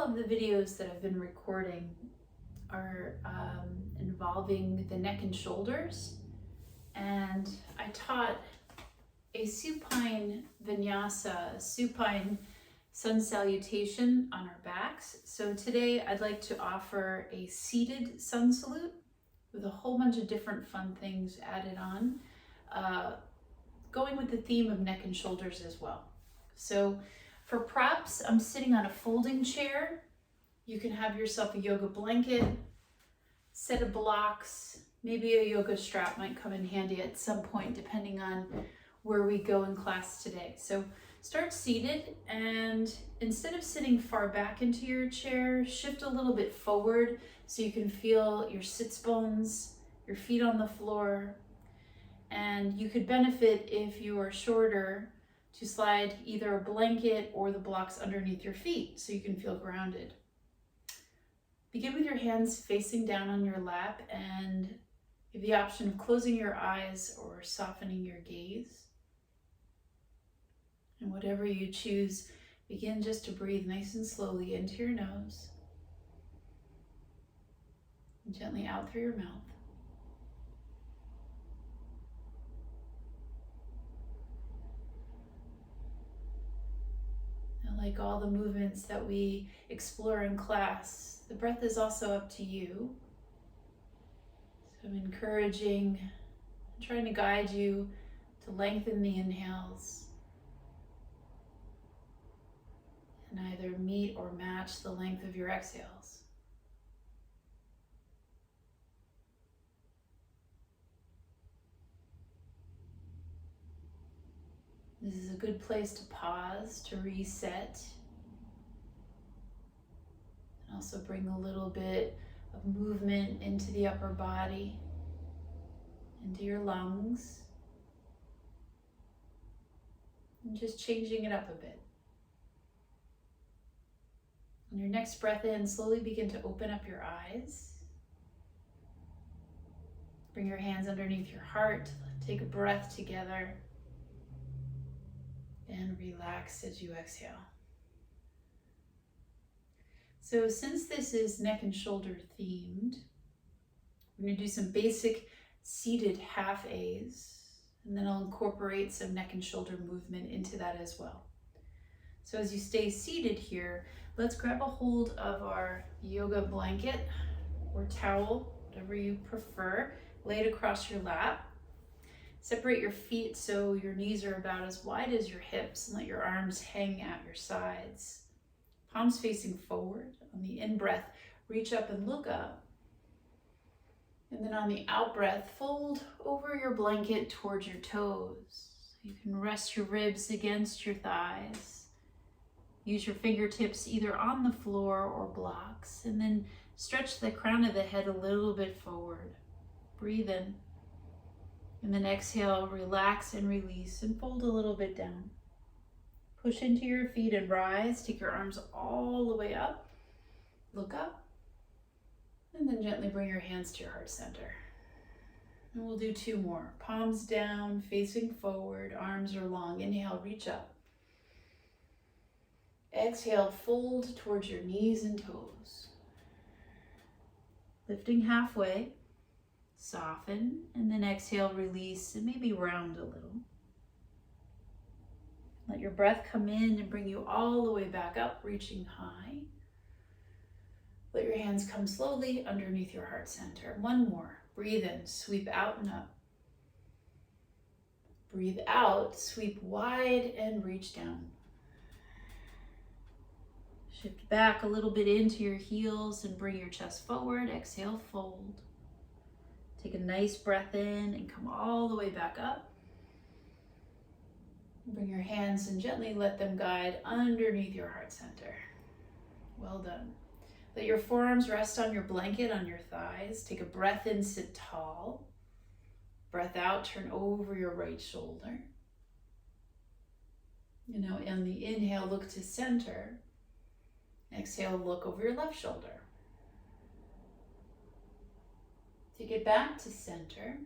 of the videos that I've been recording are involving the neck and shoulders, and I taught a supine vinyasa, a supine sun salutation on our backs. So today I'd like to offer a seated sun salute with a whole bunch of different fun things added on, going with the theme of neck and shoulders as well. So for props, I'm sitting on a folding chair. You can have yourself a yoga blanket, set of blocks, maybe a yoga strap might come in handy at some point depending on where we go in class today. So start seated, and instead of sitting far back into your chair, shift a little bit forward so you can feel your sits bones, your feet on the floor. And you could benefit, if you are shorter, to slide either a blanket or the blocks underneath your feet so you can feel grounded. Begin with your hands facing down on your lap, and you have the option of closing your eyes or softening your gaze. And whatever you choose, begin just to breathe nice and slowly into your nose and gently out through your mouth. Like all the movements that we explore in class, the breath is also up to you. So I'm encouraging, trying to guide you to lengthen the inhales and either meet or match the length of your exhales. This is a good place to pause, to reset, and also bring a little bit of movement into the upper body, into your lungs, and just changing it up a bit. On your next breath in, slowly begin to open up your eyes. Bring your hands underneath your heart, take a breath together, and relax as you exhale. So since this is neck and shoulder themed, we're going to do some basic seated half A's, and then I'll incorporate some neck and shoulder movement into that as well. So as you stay seated here, let's grab a hold of our yoga blanket or towel, whatever you prefer. Lay it across your lap. Separate your feet so your knees are about as wide as your hips, and let your arms hang at your sides. Palms facing forward. On the in-breath, reach up and look up. And then on the out-breath, fold over your blanket towards your toes. You can rest your ribs against your thighs. Use your fingertips either on the floor or blocks, and then stretch the crown of the head a little bit forward. Breathe in. And then exhale, relax and release, and fold a little bit down. Push into your feet and rise. Take your arms all the way up. Look up. And then gently bring your hands to your heart center. And we'll do two more. Palms down, facing forward, arms are long. Inhale, reach up. Exhale, fold towards your knees and toes. Lifting halfway. Soften, and then exhale, release, and maybe round a little. Let your breath come in and bring you all the way back up, reaching high. Let your hands come slowly underneath your heart center. One more. Breathe in, sweep out and up. Breathe out, sweep wide and reach down. Shift back a little bit into your heels and bring your chest forward. Exhale, fold. Take a nice breath in and come all the way back up. Bring your hands and gently let them guide underneath your heart center. Well done. Let your forearms rest on your blanket, on your thighs. Take a breath in, sit tall. Breath out, turn over your right shoulder. On the inhale, look to center. Exhale, look over your left shoulder. Take it back to center.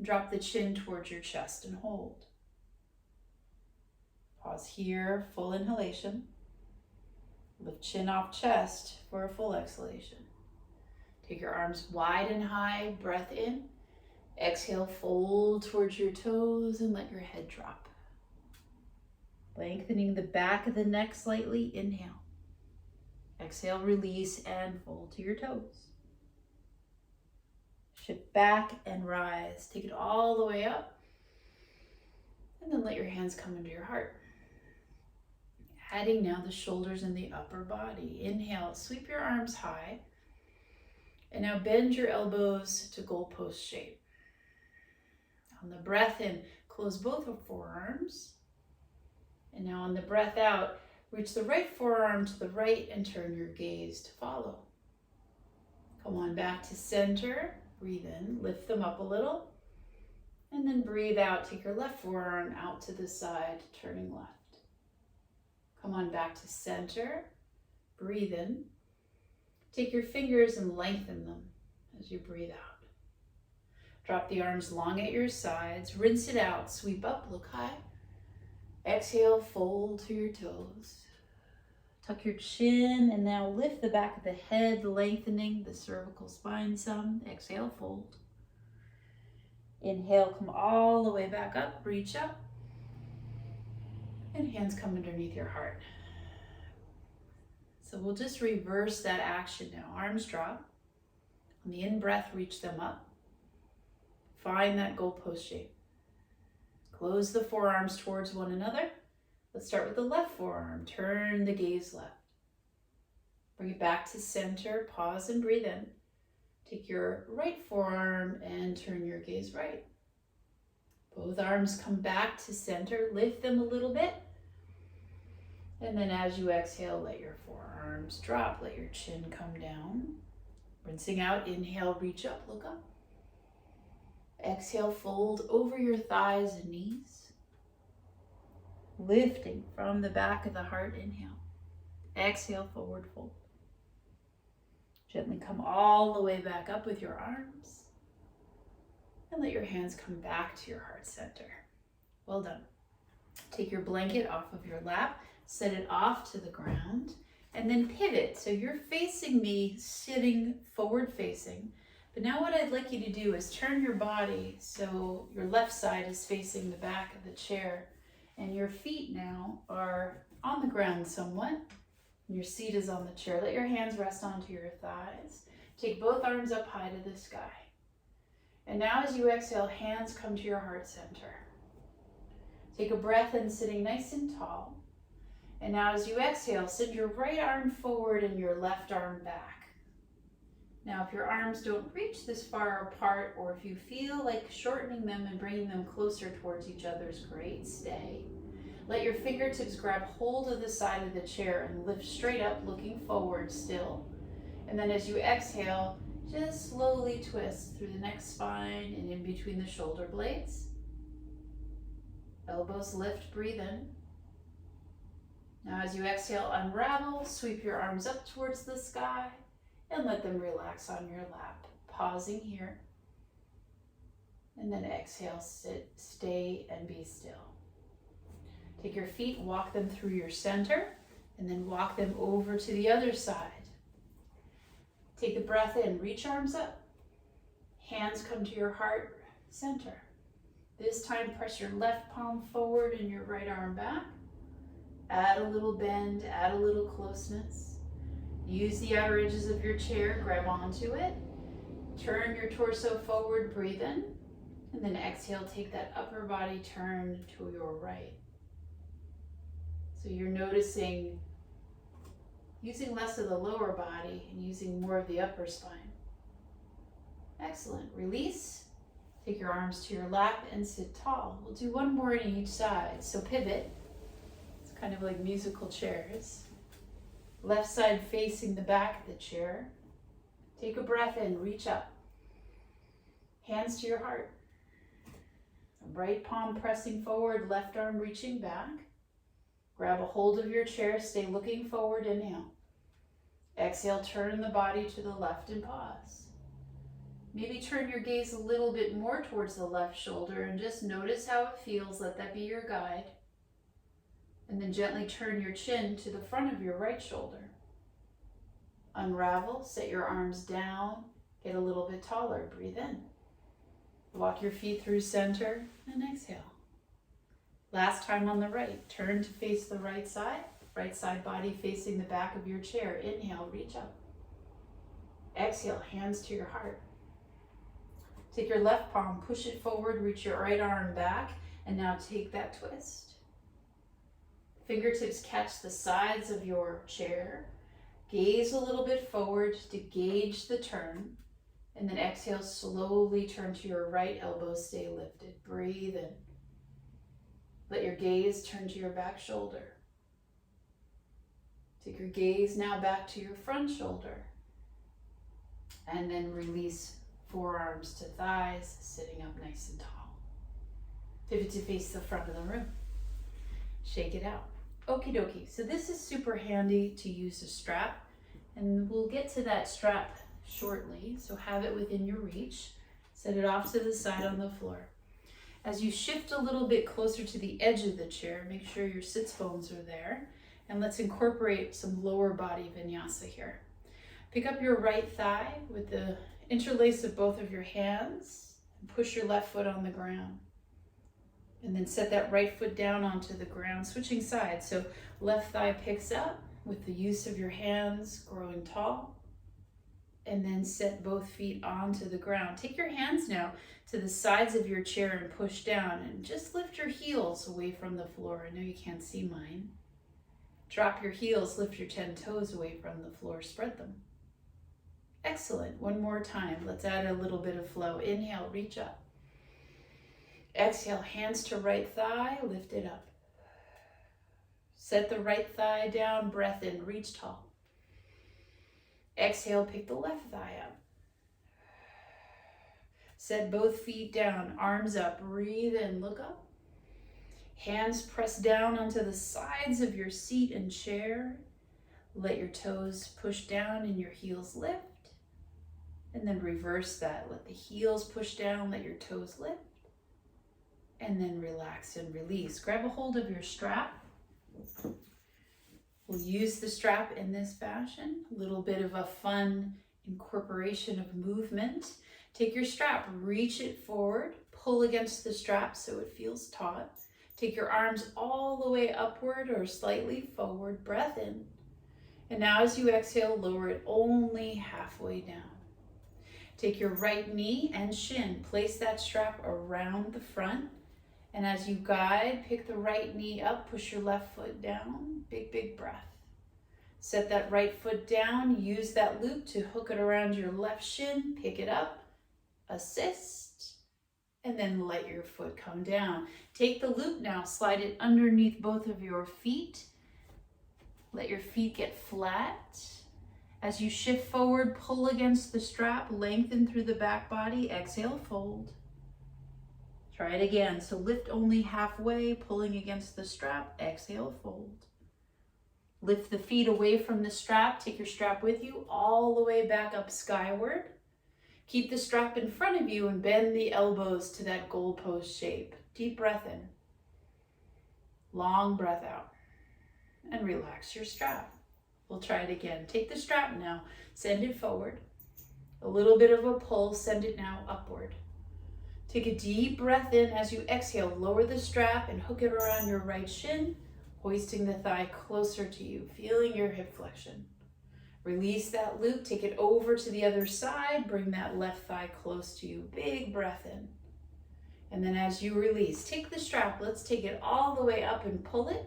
Drop the chin towards your chest and hold. Pause here, full inhalation. Lift chin off chest for a full exhalation. Take your arms wide and high, breath in. Exhale, fold towards your toes and let your head drop. Lengthening the back of the neck slightly, inhale. Exhale, release and fold to your toes. Shift back and rise. Take it all the way up. And then let your hands come into your heart. Adding now the shoulders and the upper body. Inhale, sweep your arms high. And now bend your elbows to goalpost shape. On the breath in, close both of forearms. And now on the breath out, reach the right forearm to the right and turn your gaze to follow. Come on back to center. Breathe in, lift them up a little. And then breathe out, take your left forearm out to the side, turning left. Come on back to center. Breathe in. Take your fingers and lengthen them as you breathe out. Drop the arms long at your sides. Rinse it out. Sweep up, look high. Exhale, fold to your toes. Tuck your chin and now lift the back of the head, lengthening the cervical spine some. Exhale, fold. Inhale, come all the way back up, reach up. And hands come underneath your heart. So we'll just reverse that action now. Arms drop. On the in-breath, reach them up. Find that goalpost shape. Close the forearms towards one another. Let's start with the left forearm. Turn the gaze left. Bring it back to center. Pause and breathe in. Take your right forearm and turn your gaze right. Both arms come back to center. Lift them a little bit. And then as you exhale, let your forearms drop. Let your chin come down. Rinsing out, inhale, reach up, look up. Exhale, fold over your thighs and knees. Lifting from the back of the heart, inhale. Exhale, forward fold. Gently come all the way back up with your arms. And let your hands come back to your heart center. Well done. Take your blanket off of your lap, set it off to the ground, and then pivot. So you're facing me, sitting forward facing. But now what I'd like you to do is turn your body so your left side is facing the back of the chair, and your feet now are on the ground somewhat. Your seat is on the chair. Let your hands rest onto your thighs. Take both arms up high to the sky. And now as you exhale, hands come to your heart center. Take a breath in, sitting nice and tall. And now as you exhale, send your right arm forward and your left arm back. Now if your arms don't reach this far apart, or if you feel like shortening them and bringing them closer towards each other is great, stay. Let your fingertips grab hold of the side of the chair and lift straight up, looking forward still. And then as you exhale, just slowly twist through the neck spine and in between the shoulder blades. Elbows lift, breathe in. Now as you exhale, unravel, sweep your arms up towards the sky and let them relax on your lap. Pausing here. And then exhale, sit, stay, and be still. Take your feet, walk them through your center, and then walk them over to the other side. Take the breath in, reach arms up. Hands come to your heart center. This time, press your left palm forward and your right arm back. Add a little bend, add a little closeness. Use the outer edges of your chair, grab onto it. Turn your torso forward, breathe in. And then exhale, take that upper body turn to your right. So you're noticing using less of the lower body and using more of the upper spine. Excellent. Release. Take your arms to your lap and sit tall. We'll do one more on each side. So pivot. It's kind of like musical chairs. Left side facing the back of the chair. Take a breath in, reach up. Hands to your heart. Right palm pressing forward, left arm reaching back. Grab a hold of your chair, stay looking forward, inhale. Exhale, turn the body to the left and pause. Maybe turn your gaze a little bit more towards the left shoulder and just notice how it feels. Let that be your guide. And then gently turn your chin to the front of your right shoulder. Unravel, set your arms down, get a little bit taller, breathe in. Walk your feet through center and exhale. Last time on the right, turn to face the right side body facing the back of your chair. Inhale, reach up. Exhale, hands to your heart. Take your left palm, push it forward, reach your right arm back, and now take that twist. Fingertips catch the sides of your chair. Gaze a little bit forward to gauge the turn, and then exhale, slowly turn to your right, elbows stay lifted. Breathe in. Let your gaze turn to your back shoulder. Take your gaze now back to your front shoulder, and then release forearms to thighs, sitting up nice and tall. Pivot to face the front of the room. Shake it out. Okie dokie. So this is super handy to use a strap, and we'll get to that strap shortly. So have it within your reach. Set it off to the side on the floor. As you shift a little bit closer to the edge of the chair, make sure your sits bones are there, and let's incorporate some lower body vinyasa here. Pick up your right thigh with the interlace of both of your hands and push your left foot on the ground. And then set that right foot down onto the ground, switching sides. So left thigh picks up with the use of your hands, growing tall. And then set both feet onto the ground. Take your hands now to the sides of your chair and push down. And just lift your heels away from the floor. I know you can't see mine. Drop your heels, lift your 10 toes away from the floor, spread them. Excellent. One more time. Let's add a little bit of flow. Inhale, reach up. Exhale, hands to right thigh, lift it up. Set the right thigh down, breath in, reach tall. Exhale, pick the left thigh up. Set both feet down, arms up, breathe in, look up. Hands press down onto the sides of your seat and chair. Let your toes push down and your heels lift. And then reverse that. Let the heels push down, let your toes lift. And then relax and release. Grab a hold of your strap. We'll use the strap in this fashion. A little bit of a fun incorporation of movement. Take your strap, reach it forward, pull against the strap so it feels taut. Take your arms all the way upward or slightly forward, breath in. And now as you exhale, lower it only halfway down. Take your right knee and shin, place that strap around the front. And as you guide, pick the right knee up, push your left foot down, big, big breath. Set that right foot down, use that loop to hook it around your left shin, pick it up, assist, and then let your foot come down. Take the loop now, slide it underneath both of your feet. Let your feet get flat. As you shift forward, pull against the strap, lengthen through the back body, exhale, fold. Try it again. So lift only halfway, pulling against the strap, exhale, fold. Lift the feet away from the strap, take your strap with you all the way back up skyward. Keep the strap in front of you and bend the elbows to that goalpost shape. Deep breath in. Long breath out. And relax your strap. We'll try it again. Take the strap now, send it forward. A little bit of a pull, send it now upward. Take a deep breath in as you exhale. Lower the strap and hook it around your right shin, hoisting the thigh closer to you, feeling your hip flexion. Release that loop, take it over to the other side, bring that left thigh close to you. Big breath in. And then as you release, take the strap, let's take it all the way up and pull it.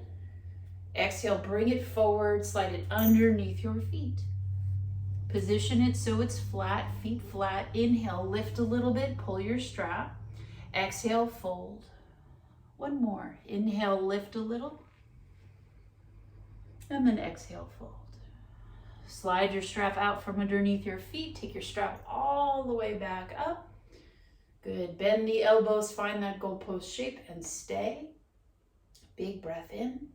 Exhale, bring it forward, slide it underneath your feet. Position it so it's flat, feet flat. Inhale, lift a little bit, pull your strap. Exhale, fold. One more. Inhale, lift a little. And then exhale, fold. Slide your strap out from underneath your feet. Take your strap all the way back up. Good. Bend the elbows, find that goalpost shape and stay. Big breath in.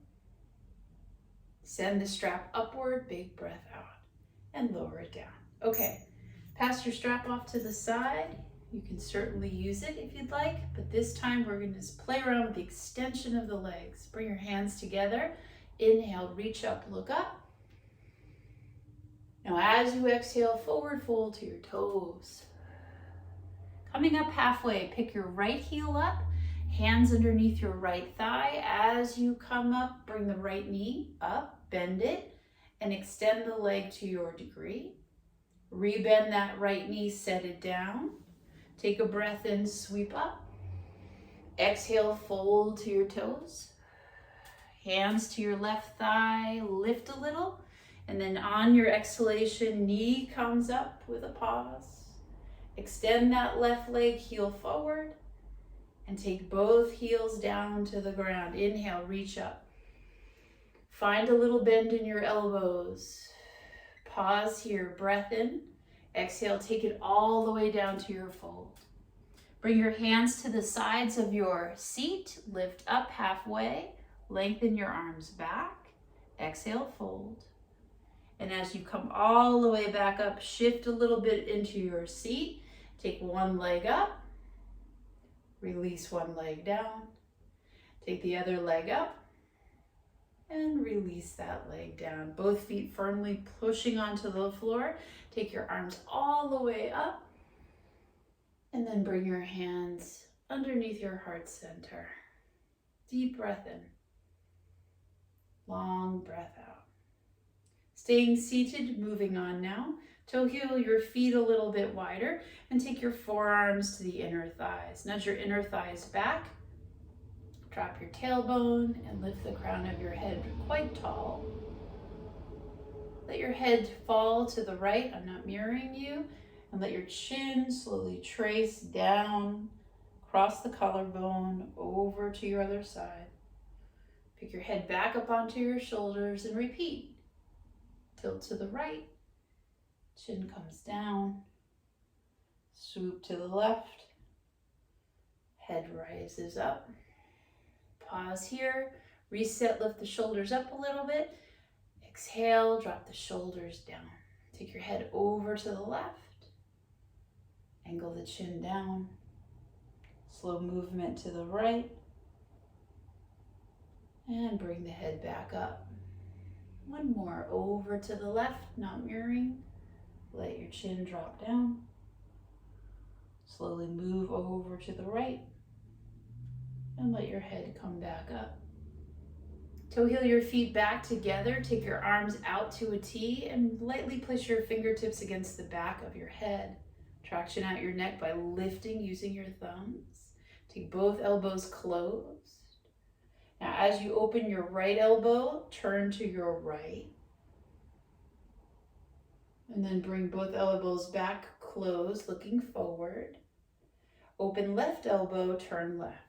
Send the strap upward, big breath out. And lower it down. Okay, pass your strap off to the side. You can certainly use it if you'd like, but this time we're going to just play around with the extension of the legs. Bring your hands together. Inhale, reach up, look up. Now as you exhale, forward fold to your toes. Coming up halfway, pick your right heel up, hands underneath your right thigh. As you come up, bring the right knee up, bend it, and extend the leg to your degree. Rebend that right knee, set it down. Take a breath in, sweep up. Exhale, fold to your toes. Hands to your left thigh, lift a little. And then on your exhalation, knee comes up with a pause. Extend that left leg, heel forward. And take both heels down to the ground. Inhale, reach up. Find a little bend in your elbows. Pause here, breath in. Exhale, take it all the way down to your fold. Bring your hands to the sides of your seat. Lift up halfway. Lengthen your arms back. Exhale, fold. And as you come all the way back up, shift a little bit into your seat. Take one leg up. Release one leg down. Take the other leg up. And release that leg down. Both feet firmly pushing onto the floor. Take your arms all the way up. And then bring your hands underneath your heart center. Deep breath in. Long breath out. Staying seated, moving on now. Toe heel your feet a little bit wider and take your forearms to the inner thighs. Nudge your inner thighs back. Drop your tailbone and lift the crown of your head quite tall. Let your head fall to the right. I'm not mirroring you. And let your chin slowly trace down, across the collarbone, over to your other side. Pick your head back up onto your shoulders and repeat. Tilt to the right. Chin comes down. Swoop to the left. Head rises up. Pause here, reset, lift the shoulders up a little bit. Exhale, drop the shoulders down. Take your head over to the left. Angle the chin down. Slow movement to the right. And bring the head back up. One more, over to the left, not mirroring. Let your chin drop down. Slowly move over to the right. And let your head come back up. Toe heel your feet back together. Take your arms out to a T and lightly place your fingertips against the back of your head. Traction out your neck by lifting using your thumbs. Take both elbows closed. Now as you open your right elbow, turn to your right. And then bring both elbows back closed, looking forward. Open left elbow, turn left.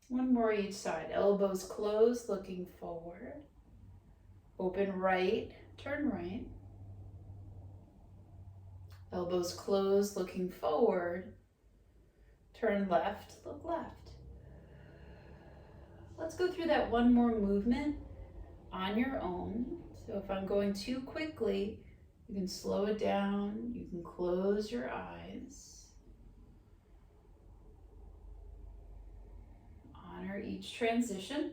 One more each side. Elbows closed, looking forward. Open right, turn right. Elbows closed, looking forward. Turn left, look left. Let's go through that one more movement on your own. So if I'm going too quickly, you can slow it down. You can close your eyes. Honor each transition.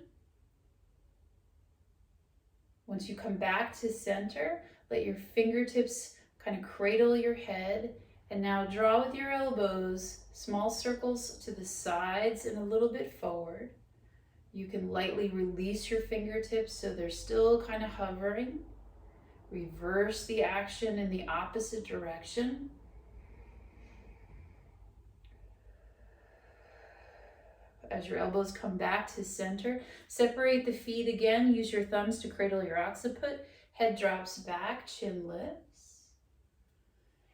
Once you come back to center, let your fingertips kind of cradle your head, and now draw with your elbows small circles to the sides and a little bit forward. You can lightly release your fingertips so they're still kind of hovering. Reverse the action in the opposite direction. As your elbows come back to center, separate the feet again. Use your thumbs to cradle your occiput. Head drops back, chin lifts.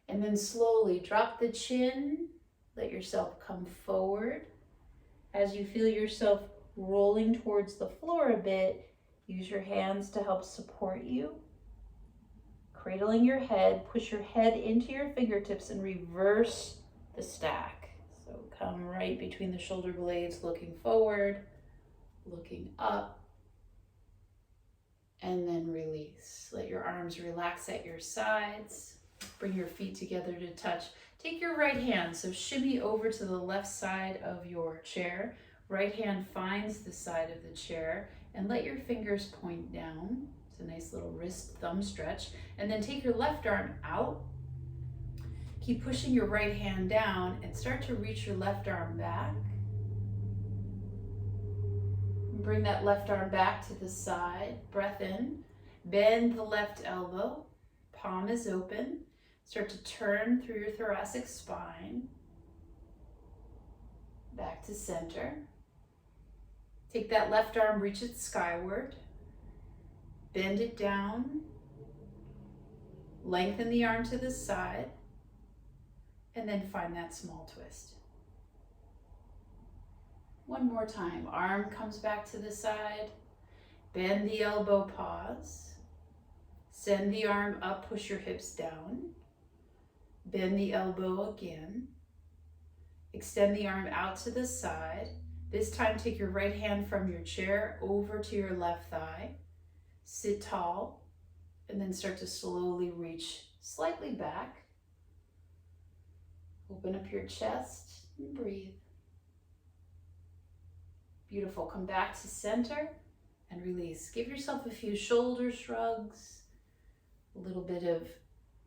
And then slowly drop the chin. Let yourself come forward. As you feel yourself rolling towards the floor a bit, use your hands to help support you. Cradling your head, push your head into your fingertips and reverse the stack. So come right between the shoulder blades, looking forward, looking up, and then release. Let your arms relax at your sides. Bring your feet together to touch. Take your right hand, so shimmy over to the left side of your chair. Right hand finds the side of the chair and let your fingers point down. It's a nice little wrist thumb stretch. And then take your left arm out. Keep pushing your right hand down and start to reach your left arm back. Bring that left arm back to the side. Breath in. Bend the left elbow. Palm is open. Start to turn through your thoracic spine. Back to center. Take that left arm, reach it skyward. Bend it down. Lengthen the arm to the side. And then find that small twist. One more time. Arm comes back to the side. Bend the elbow, pause. Send the arm up, push your hips down. Bend the elbow again. Extend the arm out to the side. This time take your right hand from your chair over to your left thigh. Sit tall and then start to slowly reach slightly back. Open up your chest and breathe. Beautiful. Come back to center and release. Give yourself a few shoulder shrugs, a little bit of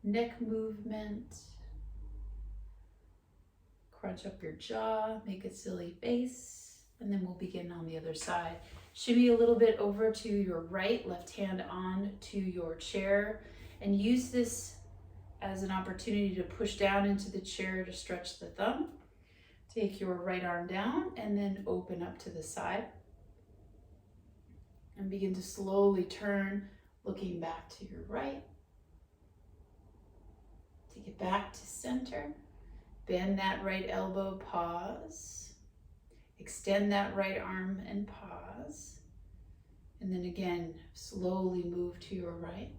neck movement. Crunch up your jaw, make a silly face, and then we'll begin on the other side. Shimmy a little bit over to your right, left hand on to your chair, and use this as an opportunity to push down into the chair to stretch the thumb. Take your right arm down and then open up to the side. And begin to slowly turn, looking back to your right. Take it back to center. Bend that right elbow, pause. Extend that right arm and pause. And then again, slowly move to your right.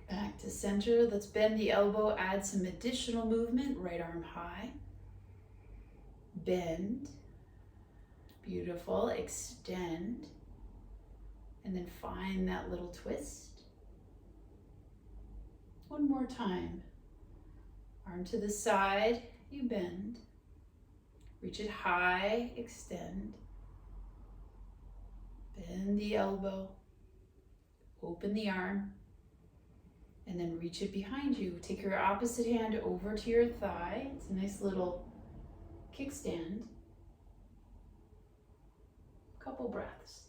Back to center. Let's bend the elbow, add some additional movement. Right arm high. Bend. Beautiful. Extend. And then find that little twist. One more time. Arm to the side, you bend. Reach it high, extend. Bend the elbow. Open the arm. And then reach it behind you. Take your opposite hand over to your thigh. It's a nice little kickstand. Couple breaths.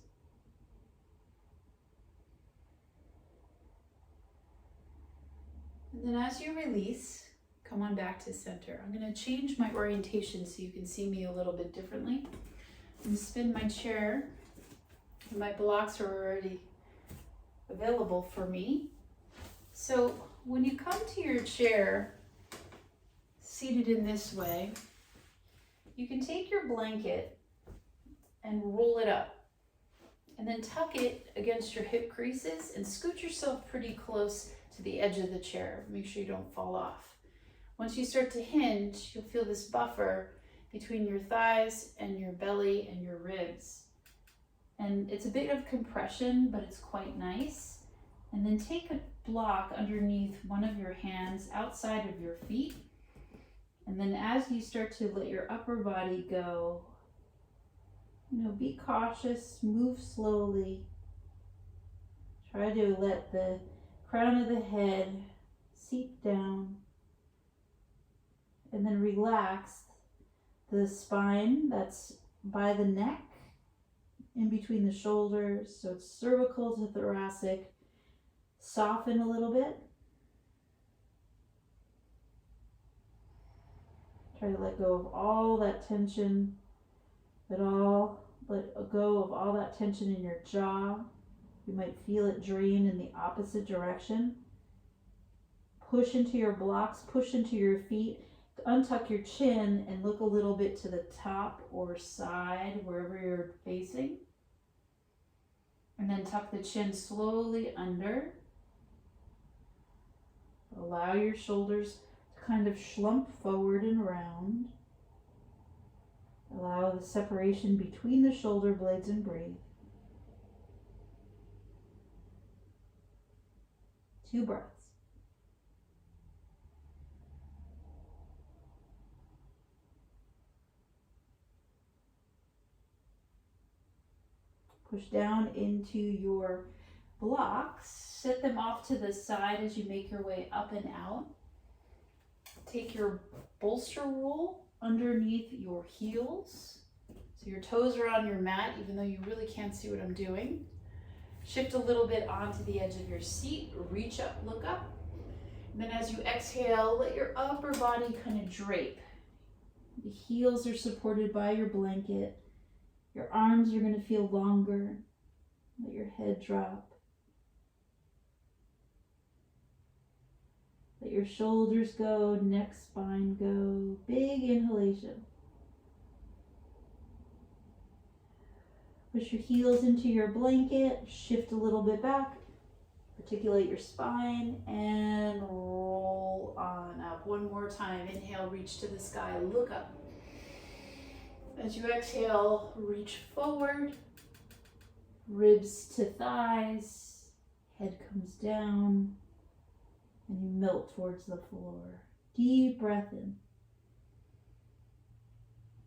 And then as you release, come on back to center. I'm going to change my orientation so you can see me a little bit differently. I'm going to spin my chair. My blocks are already available for me. So when you come to your chair, seated in this way, you can take your blanket and roll it up. And then tuck it against your hip creases and scoot yourself pretty close to the edge of the chair. Make sure you don't fall off. Once you start to hinge, you'll feel this buffer between your thighs and your belly and your ribs. And it's a bit of compression, but it's quite nice. And then take a block underneath one of your hands outside of your feet. And then as you start to let your upper body go, be cautious, move slowly. Try to let the crown of the head seep down. And then relax the spine that's by the neck, in between the shoulders. So it's cervical to thoracic. Soften a little bit. Try to let go of all that tension. Let go of all that tension in your jaw. You might feel it drain in the opposite direction. Push into your blocks, push into your feet. Untuck your chin and look a little bit to the top or side, wherever you're facing. And then tuck the chin slowly under. Allow your shoulders to kind of slump forward and round. Allow the separation between the shoulder blades and breathe. 2 breaths. Push down into your blocks. Set them off to the side as you make your way up and out. Take your bolster roll underneath your heels. So your toes are on your mat, even though you really can't see what I'm doing. Shift a little bit onto the edge of your seat. Reach up, look up. And then as you exhale, let your upper body kind of drape. The heels are supported by your blanket. Your arms are going to feel longer. Let your head drop. Let your shoulders go, neck, spine go. Big inhalation. Push your heels into your blanket. Shift a little bit back. Articulate your spine and roll on up. One more time. Inhale, reach to the sky, look up. As you exhale, reach forward, ribs to thighs, head comes down, and you melt towards the floor. Deep breath in.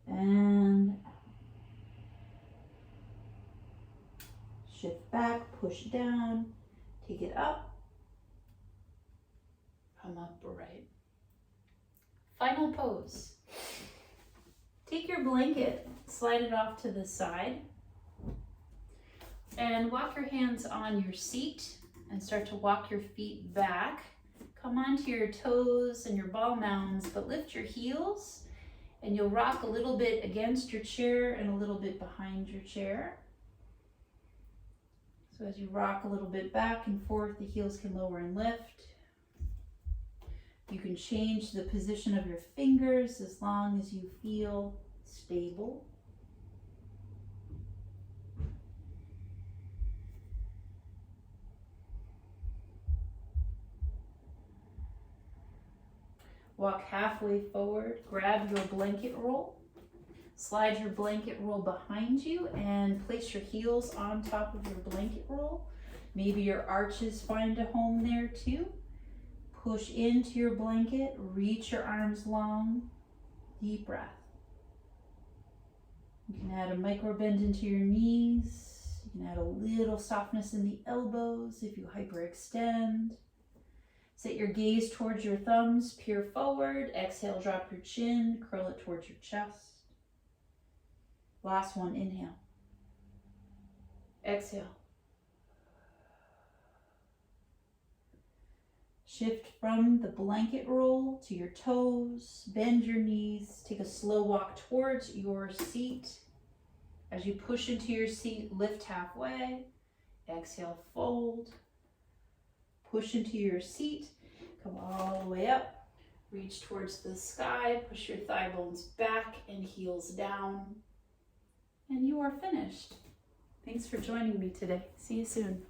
And out. Shift back, push down, take it up, come up upright. Final pose. Take your blanket, slide it off to the side, and walk your hands on your seat and start to walk your feet back. Come onto your toes and your ball mounds, but lift your heels and you'll rock a little bit against your chair and a little bit behind your chair. So as you rock a little bit back and forth, the heels can lower and lift. You can change the position of your fingers as long as you feel stable. Walk halfway forward, grab your blanket roll, slide your blanket roll behind you and place your heels on top of your blanket roll. Maybe your arches find a home there too. Push into your blanket, reach your arms long, deep breath. You can add a micro bend into your knees. You can add a little softness in the elbows if you hyperextend. Set your gaze towards your thumbs, peer forward. Exhale, drop your chin, curl it towards your chest. Last one, inhale. Exhale. Shift from the blanket roll to your toes, bend your knees, take a slow walk towards your seat. As you push into your seat, lift halfway, exhale, fold. Push into your seat, come all the way up, reach towards the sky, push your thigh bones back and heels down, and you are finished. Thanks for joining me today. See you soon.